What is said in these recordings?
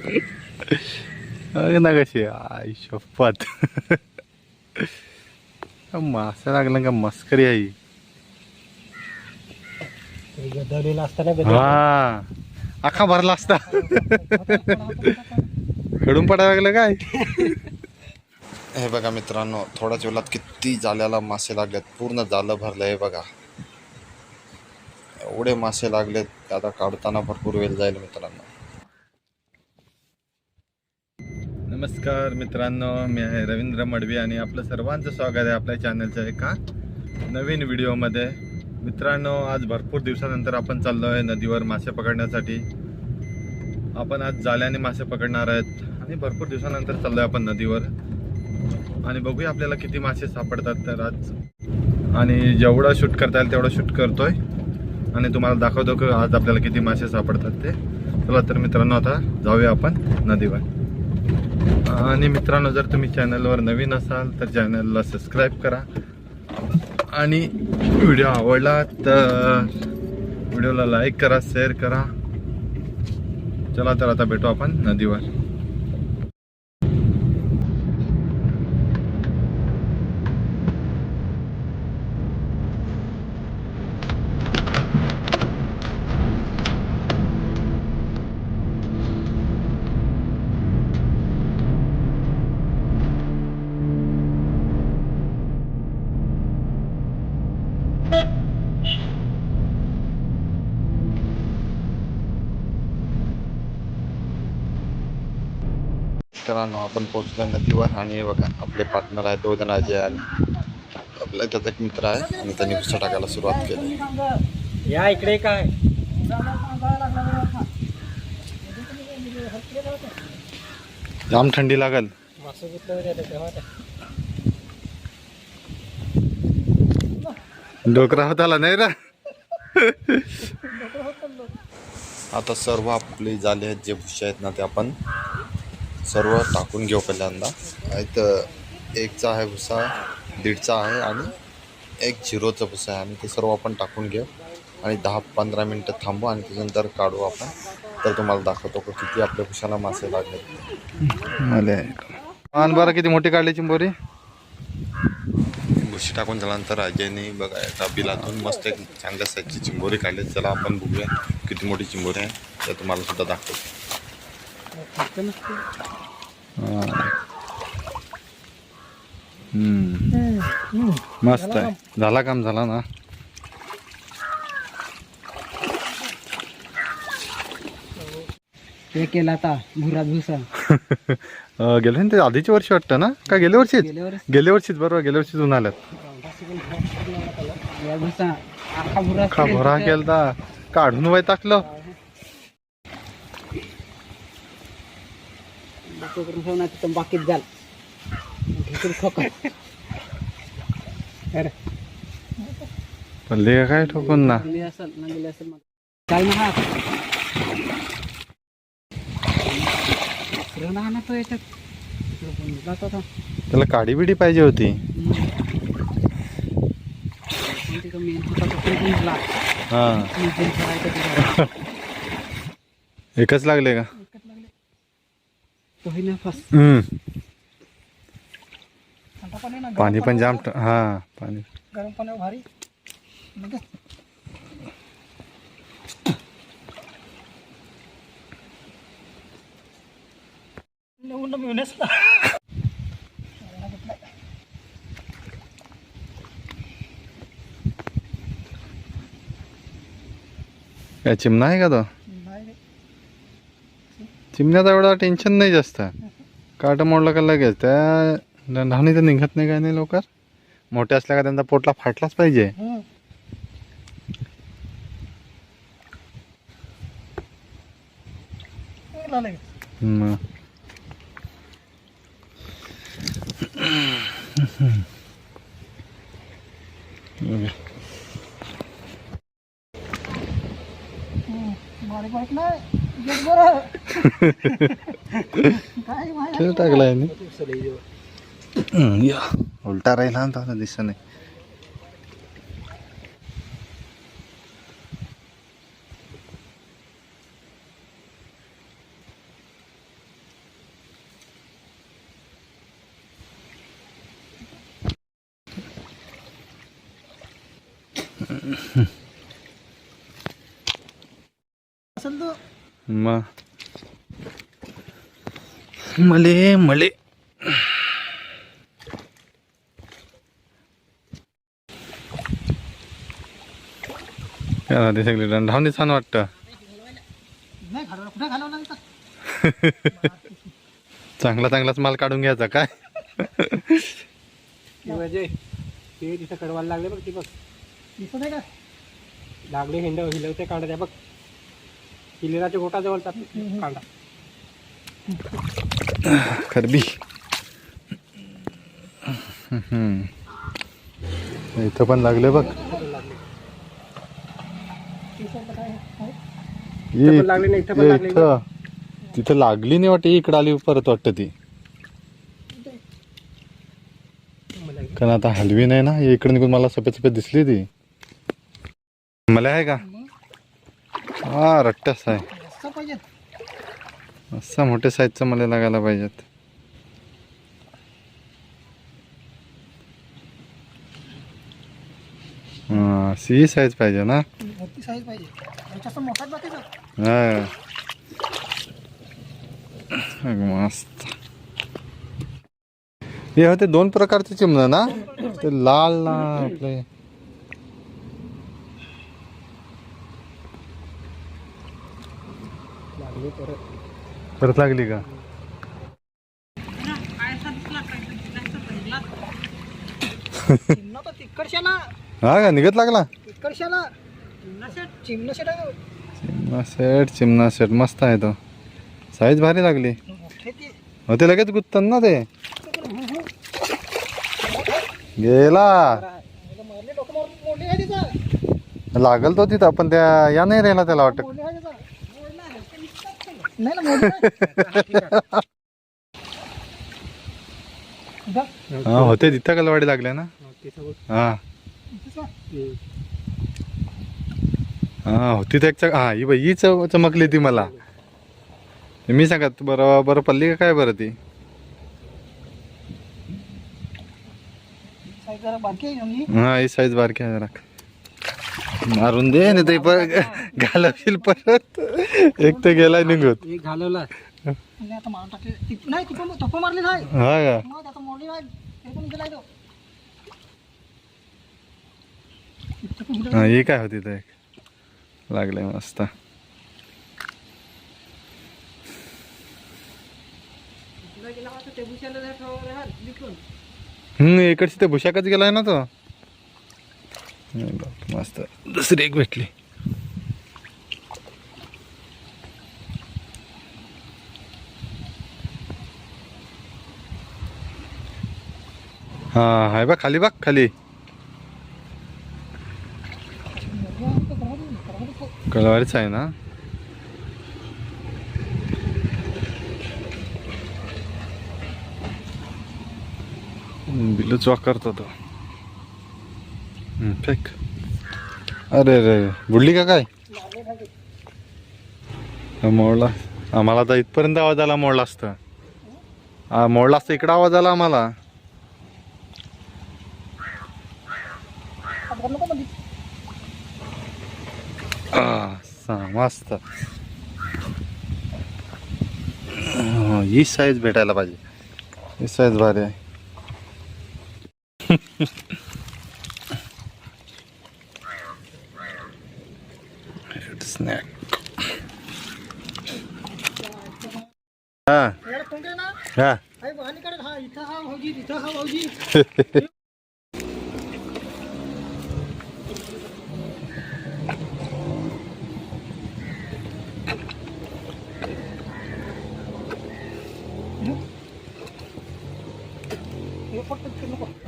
ना कशी आई शपथ. मासा लागला का मस्करी आहे. गदवलेला असताना हा आखा भरला असता. खडून पडायला लागलं काय. हे बघा मित्रांनो, थोड्याच वेळात किती जाल्याला मासे लागलेत. पूर्ण जालं भरलं. हे बघा एवढे मासे लागलेत. आता काढताना भरपूर वेळ जाईल मित्रांनो. नमस्कार मित्रांनो, मी आहे रवींद्र मडवी आणि आपलं सर्वांचं स्वागत आहे आपल्या चॅनलच्या एका नवीन व्हिडिओमध्ये. मित्रांनो, आज भरपूर दिवसानंतर आपण चाललो आहे नदीवर मासे पकडण्यासाठी. आपण आज जाल्याने मासे पकडणार आहेत आणि भरपूर दिवसानंतर चाललो आहे आपण नदीवर. आणि बघूया आपल्याला किती मासे सापडतात तर आज. आणि जेवढं शूट करता येईल तेवढं शूट करतोय आणि तुम्हाला दाखवतो की आज आपल्याला किती मासे सापडतात ते. चला तर मित्रांनो, आता जाऊया आपण नदीवर. आणि मित्रांनो, जर तुम्ही चॅनलवर नवीन असाल तर चॅनलला सबस्क्राईब करा आणि व्हिडिओ आवडला तर व्हिडिओला लाईक करा, शेअर करा. चला तर आता भेटू आपण नदीवर. मित्रांनो, आपण पोहोचलो नदीवर आणि हे बघा आपले पार्टनर आहेत, 2 जण आहे आणि आपला त्याचा एक मित्र आहे आणि त्यांनी भुसा टाकायला सुरुवात केली. या इकडे काय जाम थंडी लागल. डोकरा होताला नाही रा. आता सर्व आपली जाले आहेत, जे भुसे आहेत ना, ते आपण सर्व टाकून घेऊ. पहिल्यांदा आहेत, 1चा आहे भुसा, 1.5चा आहे आणि 1 0चा भुसा आहे. आणि ते सर्व आपण टाकून घेऊ आणि 10-15 मिनटं थांबू आणि त्याच्यानंतर काढू आपण. तर तुम्हाला दाखवतो की किती आपल्या भुशाला मासे लागले. मला बरं किती मोठी काढली चिंबोरी. भुशी टाकून झाल्यानंतर अजयने बघा एका बिलातून मस्त एक चांगल्या साईजची चिंबोरी काढली. चला आपण बघूया किती मोठी चिंबोरी आहे, ते तुम्हाला सुद्धा दाखवतो. मस्त आहे. झाला काम झाला ना. ते केला आता भुरा भुसा. गेले ते आधीची वर्षी वाटतं ना, का गेल्या वर्षीच? गेल्या वर्षीच बरोबर, गेल्या वर्षीच उन्हाळ्यात खा भुरा केलता. काढून वय टाकलं. बाकीत जाल पल्ले काय ठोकून ना. चाल ना. तो याच्यात त्याला काडी बिडी पाहिजे होती. हा एकच लागले का? पाणी पण जाम. हा पाणी गरम पाणी भारी. काय चिमणा आहे का तो? चिमण्याचा एवढा टेन्शन नाही जास्त. काट मोडला का लगेच त्या धावणी तर निघत नाही, काय नाही लवकर. मोठे असल्या का त्यांचा पोटला फाटलाच पाहिजे. खेळ टाकलाय उलटा राहिला ना, दिसत नाही. असेल तो मग मले मले ते सगळे दंडावणी छान वाटतं. नाही घालवला कुठे घालवला नाही चांगला चांगलाच माल काढून घ्यायचा काय. म्हणजे ते तिथं कडवायला लागले बघ ती बघ दिसत आहे का लागले हिलवते कांदा त्या बघ किल्लेराच्या गोटाजवळचा कांदा खरबी. इथं पण लागले बघ. लागले नाही इथं पण लागले इथं तिथं लागली नाही वाटत. इकडे आली परत वाटत ती. कारण आता हलवी नाही ना इकडे निघून मला सफेद सफेद दिसली ती. मला आहे का हा रट्टाच आहे. असं पाहिजे असा मोठ्या साईजचा मला लागायला पाहिजेत. हा सी साईज पाहिजे ना. मोठी साईज पाहिजे याच्यात मोठाच बाकीचा हा मस्त. हे होते दोन प्रकारचे चिमणं ना. ते लाल ना आपले लागले परत लागली का. तिकडशाला हा का निघत लागला. तिकडशाला चिमणं शेट आहे चिमणा सेट मस्त आहे तो. साईज भारी लागली. मोठे ते होते लगेच गुत्तन ना ते. गेला मारले डोकं मारून मोडले आहे तिचा लागल तो तिथं पण त्या या नाही राहिला त्याला वाटत. मोडले आहे तिचा नाही ना मोडले हा होते तिथं कलवाडी लागल्या ना. हा हा होती ते हा ही बाई ही चमकली ती मला. मी सांगत बरं बरं पडली का काय बरं ती. हा ही साईज बारकी आहे जरा. मारून दे नाही ते परत घालवशील परत. एक तर गेला निघत. एक घालवला आता मारून टाकले नाही टप्पा मारले नाही हा का मग आता मोडली नाही ते पण गेलाय तो हा ही काय होती ते लागले मस्त. इकडची ते भुशाकच गेलाय ना तो. मस्त दुसरी एक भेटली. हा हाय बा खाली बघ खाली कलवारीच आहे ना. बिल्लू चॉक करतो तो. फेक. अरे रे बुडली का काय. मोडला आम्हाला तर इथपर्यंत आवाज आला. मोडला असतं मोडला असतं इकडं आवाज आला आम्हाला. मस्त ही साईज भेटायला पाहिजे. ही साईज भारी आहे. स्नॅक हा हा इथं हा भाऊजी तिथं हा भाऊजी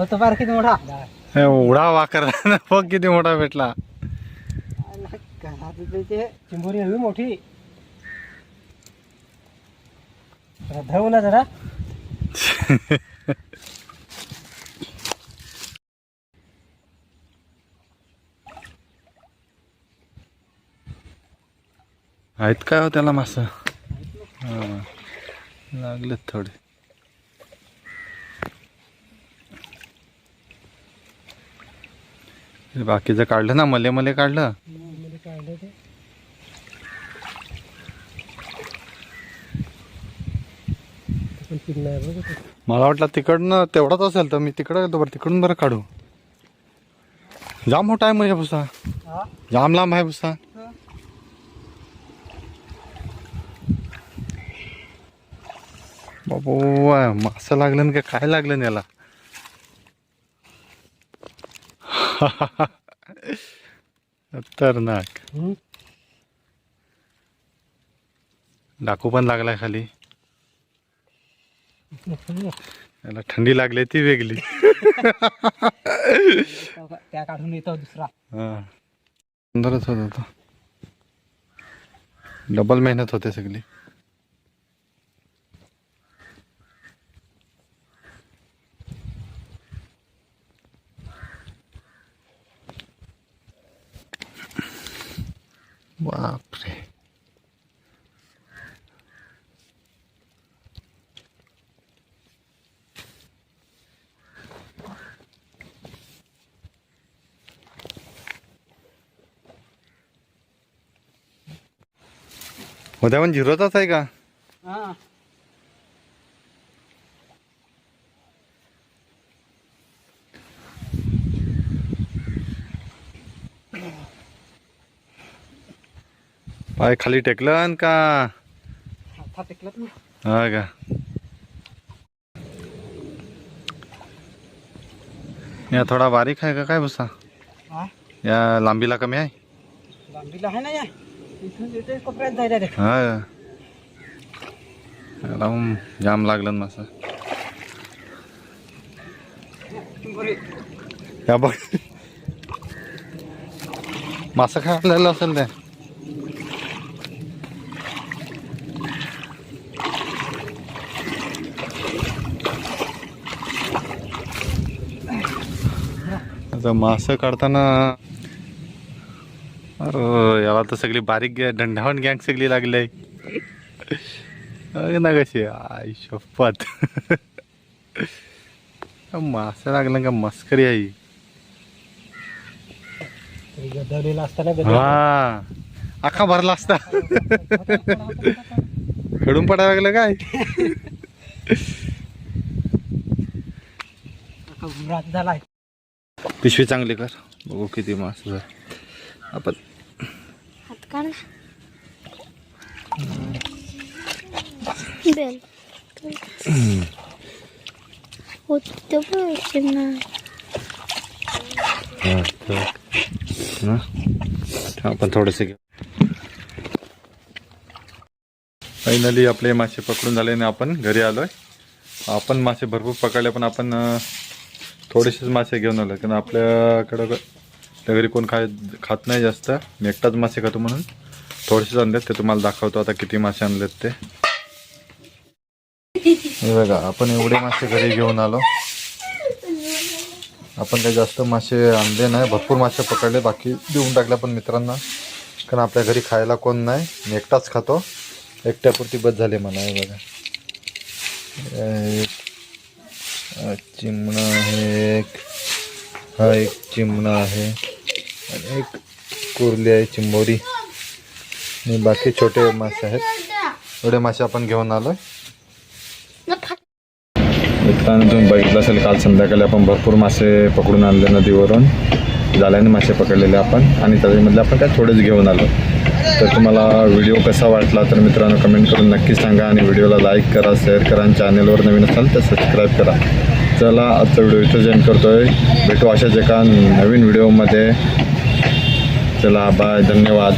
तो बार किती मोठा एवढा वाकर बघ किती मोठा भेटला. चिंबोरी हवी मोठी धावू ना जरा. आहेत काय हो त्याला मासा. हा लागलेत थोडे. बाकीचं काढलं ना, मले मले काढलं. मध्ये काढलं ते. पण पिकणार बघ ते. मला वाटलं तिकडनं तेवढाच असेल तर मी तिकडं गेलो बरं, तिकडून बरं काढू. जाम मोठा आहे म्हणजे भुसा, हा? जाम लांब आहे भुसा. बाबू मासं लागलं का काय लागलं ना याला. खतरनाक. हम्म. डाकू पण लागलाय खाली. याला थंडी लागली ती वेगळी. त्या काढून येतो दुसरा. हा सुंदरच होत होता. डबल मेहनत होते सगळी. बापरे. उद्या पण झिरोचाच आहे का? हा. पाय खाली टेकलं का? हातात टेकलत ना. हा का? या थोडा बारीक आहे का काय भुसा? हा? या लांबीला कमी आहे? लांबीला आहे ना या. इथून इथे कोपऱ्यात जायला रे. हा याला जाम लागलं ना मासा. या बघ मासा खाल्लेला असेल ते. आता मासे काढताना अरे याला तर सगळी बारीक दंडावण गँग सगळी लागली आहे ना. कशी आई शपथ. मासे लागलं का मस्करी आहे. गदवलेला असताना हा आखा भरला असता. खेळून पडायला लागलं काय. झालाय. पिशवी चांगली कर बघू किती मासे झाले आपण. हात काढ बेल होतं बघ चिमणा. आपण थोडेसे घेऊ. फायनली आपले मासे पकडून झाले आणि आपण घरी आलोय. आपण मासे भरपूर पकडले पण आपण थोडेसेच मासे घेऊन आलो कारण आपल्याकडं घरी कोण खात नाही जास्त. मी एकटाच मासे खातो म्हणून थोडेसेच आणलेत. ते तुम्हाला दाखवतो आता किती मासे आणलेत ते. हे बघा आपण एवढे मासे घरी घेऊन आलो. आपण काही जास्त मासे आणले नाही, भरपूर मासे पकडले, बाकी देऊन टाकले पण मित्रांना. कारण आपल्या घरी खायला कोण नाही, मी एकटाच खातो. एकट्यापुरती बस झाली मला. हे बघा चिमणा आहे, हा एक चिमणा आहे आणि एक कुर्ली आहे, चिंबोरी आणि बाकी छोटे मासे आहेत. एवढे मासे आपण घेऊन आलोय. मित्रांनो तुम्ही बघितलं असेल काल संध्याकाळी आपण भरपूर मासे पकडून आणले नदीवरून. जाळ्याने मासे पकडलेले आपण आणि त्याच्यामधले आपण काय थोडेच घेऊन आलो. तर तुम्हाला व्हिडिओ कसा वाटला तर मित्रांनो कमेंट करून नक्की सांगा आणि व्हिडिओला लाईक करा, शेअर करा आणि चॅनलवर नवीन असाल तर सबस्क्राईब करा. चला आजचा व्हिडिओ इथं एंड करतोय. भेटू अशाच एका नवीन व्हिडिओमध्ये. चला बाय, धन्यवाद.